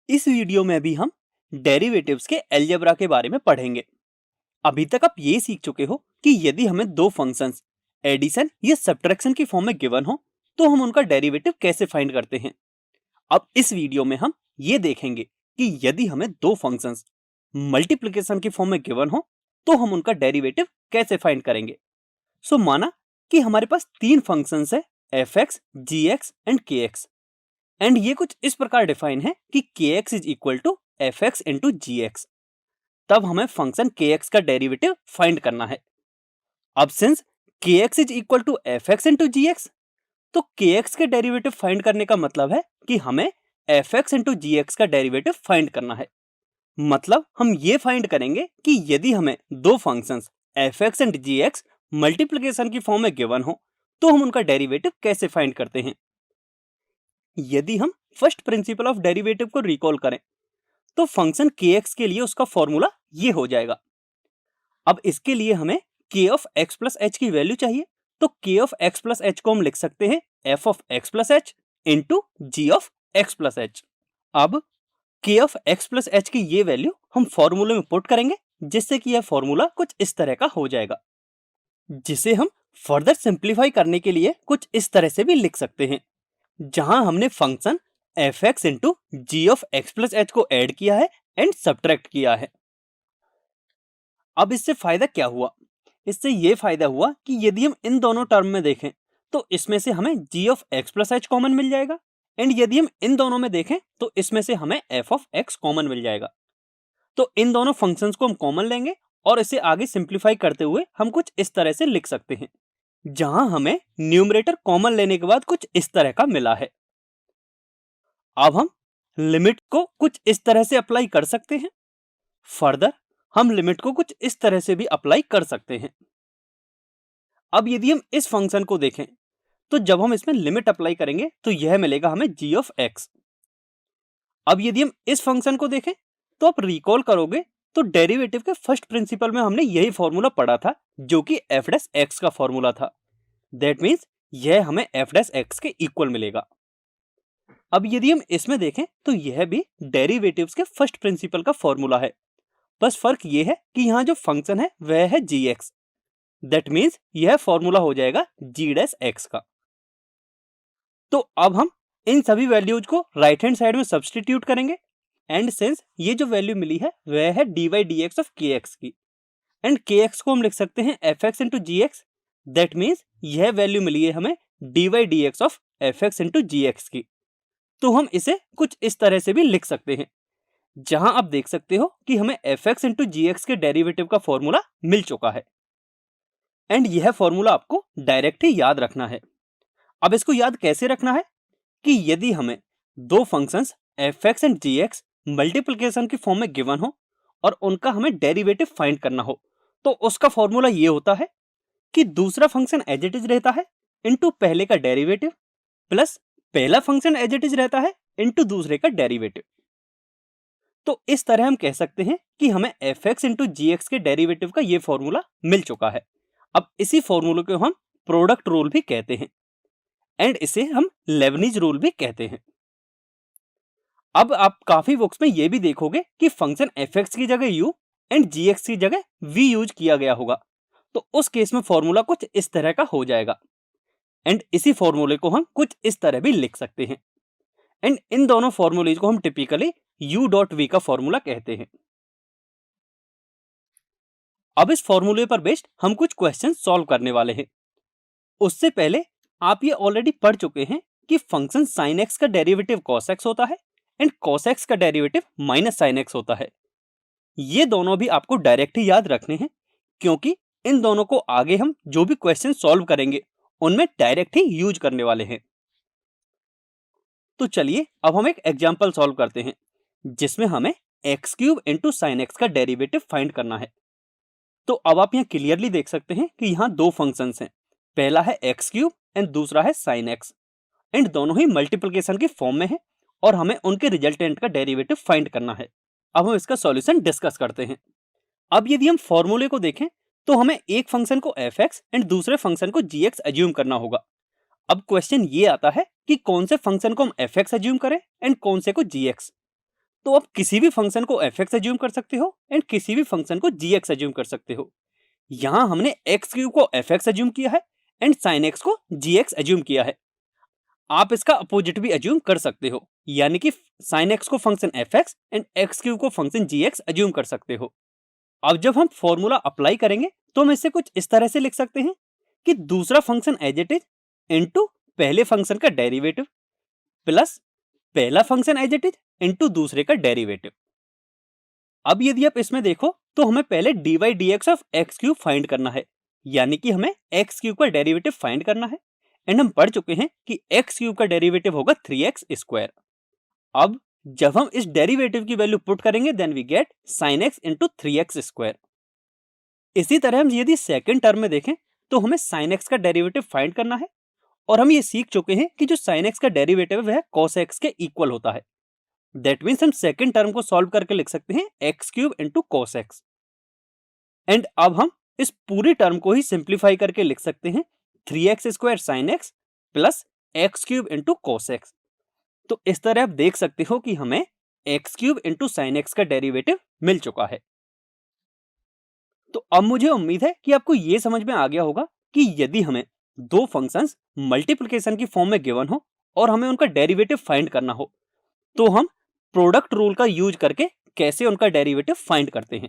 इस वीडियो में भी हम डेरिवेटिव्स के अलजेब्रा के बारे में पढ़ेंगे। अभी तक आप ये सीख चुके हो कि यदि हमें दो फंक्शंस एडिशन या सब्ट्रैक्शन की फॉर्म में गिवन हो तो हम उनका डेरिवेटिव कैसे फाइंड करते हैं। अब इस वीडियो में हम ये देखेंगे कि यदि हमें दो फंक्शंस मल्टीप्लिकेशन की फॉर्म में गिवन हो तो हम उनका डेरिवेटिव कैसे फाइंड करेंगे। सो माना कि हमारे पास तीन फंक्शंस है F X, G X and K X, and ये कुछ इस प्रकार डिफाइन है कि K X is equal to F X into G X. तब हमें फंक्शन के एक्स का डेरिवेटिव फाइंड करना है। अब since K X is equal to F X into G X, तो के एक्स के डेरिवेटिव फाइंड करने का मतलब है कि हमें F X into G x का डेरिवेटिव फाइंड करना है। मतलब हम ये फाइंड करेंगे कि यदि हमें दो functions F X and G X multiplication की फॉर्म में गिवन हो तो हम उनका डेरिवेटिव कैसे फाइंड करते हैं। यदि हम फर्स्ट प्रिंसिपल ऑफ डेरिवेटिव को रिकॉल करें तो फंक्शन के एक्स के लिए उसका फॉर्मूला ये हो जाएगा। अब इसके लिए हमें के ऑफ एक्स प्लस एच की वैल्यू चाहिए, तो के ऑफ एक्स प्लस एच को हम लिख सकते हैं F of X plus H into G of X plus H. अब K of X plus H की ये वैल्यू हम फॉर्मूले में पुट करेंगे, जिससे कि यह फॉर्मूला कुछ इस तरह का हो जाएगा, जिसे हम फर्दर सिंप्लीफाई करने के लिए कुछ इस तरह से भी लिख सकते हैं, जहां हमने function F X into G of X plus H को ऐड किया है एंड सब्ट्रैक्ट किया है। अब इससे फायदा क्या हुआ? इससे ये फायदा हुआ कि यदि हम इन दोनों टर्म में देखें तो इसमें से हमें G of X plus H common मिल जाएगा, एंड यदि हम इन दोनों में देखें तो इसमें से हमें एफ ऑफ एक्स कॉमन मिल जाएगा। तो इन दोनों फंक्शंस को हम कॉमन लेंगे और इसे आगे सिंप्लीफाई करते हुए हम कुछ इस तरह से लिख सकते हैं, जहां हमें न्यूमरेटर कॉमन लेने के बाद कुछ इस तरह का मिला है। अब हम लिमिट को कुछ इस तरह से अप्लाई कर सकते हैं। फर्दर हम लिमिट को कुछ इस तरह से भी अप्लाई कर सकते हैं। अब यदि हम इस फंक्शन को देखें तो जब हम इसमें लिमिट अप्लाई करेंगे तो यह मिलेगा हमें जी ऑफ एक्स। अब यदि हम इस फंक्शन को देखें तो आप रिकॉल करोगे तो डेरिवेटिव के फर्स्ट प्रिंसिपल में हमने यही फॉर्मूला पढ़ा था, जो कि एफ डैश एक्स का फॉर्मूला था। दैट मीन्स यह हमें एफ डैश एक्स के इक्वल मिलेगा। अब यदि हम इसमें देखें तो यह भी डेरिवेटिव्स के फर्स्ट प्रिंसिपल का फॉर्मूला है, बस फर्क यह है कि यहाँ जो फंक्शन है वह है जी एक्स। दैट मीन्स यह फॉर्मूला हो जाएगा जी डैश एक्स का। तो अब हम इन सभी वैल्यूज को राइट हैंड साइड में सब्सटीट्यूट करेंगे, एंड सिंस ये जो वैल्यू मिली है वह है D Y D X of K X की, एंड के एक्स को हम लिख सकते हैं F X into G X. That means यह वैल्यू मिली है हमें D Y D X of F X into G X की। तो हम इसे कुछ इस तरह से भी लिख सकते हैं, जहां आप देख सकते हो कि हमें F X into G x के डेरिवेटिव का फॉर्मूला मिल चुका है, एंड यह फॉर्मूला आपको डायरेक्ट ही याद रखना है। अब इसको याद कैसे रखना है कि यदि हमें दो functions F X and G X multiplication की फॉर्म में गिवन हो और उनका हमें डेरिवेटिव फाइंड करना हो, तो उसका फॉर्मूला ये होता है कि दूसरा फंक्शन एज इट इज रहता है इनटू पहले का डेरिवेटिव प्लस पहला फंक्शन एज इट इज रहता है इनटू दूसरे का डेरिवेटिव। तो इस तरह हम कह सकते हैं कि हमें F X into G x के डेरिवेटिव का ये फॉर्मूला मिल चुका है। अब इसी फॉर्मूले को हम प्रोडक्ट रूल भी कहते हैं, एंड इसे हम लेबनीज रूल भी कहते हैं। अब आप काफी बुक्स में ये भी देखोगे कि फंक्शन एफ एक्स की जगह यू एंड जी एक्स की जगह वी यूज किया गया होगा, तो उस केस में फॉर्मूला कुछ इस तरह का हो जाएगा, एंड इसी फॉर्मूले को हम कुछ इस तरह भी लिख सकते हैं, एंड इन दोनों फॉर्मूलेज को हम टिपिकली यू डॉट वी का फॉर्मूला कहते हैं। अब इस फॉर्मूले पर बेस्ड हम कुछ क्वेश्चन सॉल्व करने वाले हैं। उससे पहले आप ये ऑलरेडी पढ़ चुके हैं कि फंक्शन साइन एक्स का डेरिवेटिव कॉस एक्स होता है एंड कॉस एक्स का डेरिवेटिव माइनस साइन एक्स होता है। ये दोनों भी आपको डायरेक्ट ही याद रखने हैं, क्योंकि इन दोनों को आगे हम जो भी क्वेश्चन सॉल्व करेंगे उनमें डायरेक्ट ही यूज करने वाले हैं। तो चलिए अब हम एक एग्जाम्पल सॉल्व करते हैं, जिसमें हमें x cube into sine x का डेरिवेटिव फाइंड करना है। तो अब आप यहाँ क्लियरली देख सकते हैं कि यहाँ दो फंक्शंस हैं, पहला है एक्स क्यूब एंड दूसरा है साइन एक्स, एंड दोनों ही मल्टीप्लिकेशन की फॉर्म में है और हमें उनके रिजल्टेंट का डेरिवेटिव फाइंड करना है। अब हम इसका सॉल्यूशन डिस्कस करते हैं। अब यदि हम फॉर्मूले को देखें तो हमें एक फंक्शन को एफ एक्स एंड दूसरे फंक्शन को जी एक्स एज्यूम करना होगा। अब क्वेश्चन ये आता है कि कौन से फंक्शन को हम एफ एक्स एज्यूम करें एंड कौन से को जी एक्स। तो आप किसी भी फंक्शन को fx एज्यूम कर सकते हो एंड किसी भी फंक्शन को gx एज्यूम कर सकते हो। यहाँ हमने x क्यूब को fx एज्यूम किया है एंड sin x को gx एज्यूम किया है। आप इसका अपोजिट भी एज्यूम कर सकते हो, यानी कि sin x को function fx and x cube को फंक्शन gx एज्यूम कर सकते हो। अब जब हम फॉर्मूला अप्लाई करेंगे तो हम इसे कुछ इस तरह से लिख सकते हैं कि दूसरा function as it is into पहले फंक्शन का डेरिवेटिव प्लस पहला function as it is into दूसरे का डेरिवेटिव। अब यदि आप इसमें देखो तो हमें पहले dy dx of x cube find करना है, यानी कि हमें एक्स क्यूब का डेरिवेटिव फाइंड करना है एंड हम पढ़ चुके हैं कि एक्स क्यूब का डेरिवेटिव होगा 3x स्क्वायर। अब जब हम इस डेरिवेटिव की वैल्यू पुट करेंगे then we get sin x into 3x square. इसी तरह हम यदि सेकंड टर्म में देखें तो हमें sin x का डेरिवेटिव फाइंड करना है और हम ये सीख चुके हैं कि जो sin x का डेरिवेटिव है वह cos x के इक्वल होता है। दैट मीन्स हम सेकंड टर्म को सॉल्व करके लिख सकते हैं x cube into cos x. And अब हम इस पूरी टर्म को ही सिंप्लीफाई करके लिख सकते हैं 3x square sine x plus x cube into cos x. तो इस तरह आप देख सकते हो कि हमें x cube into sine x का डेरिवेटिव मिल चुका है। तो अब मुझे उम्मीद है कि आपको यह समझ में आ गया होगा कि यदि हमें दो फंक्शंस मल्टीप्लिकेशन की फॉर्म में गिवन हो और हमें उनका डेरिवेटिव फाइंड करना हो तो हम प्रोडक्ट रूल का यूज करके कैसे उनका डेरिवेटिव फाइंड करते हैं।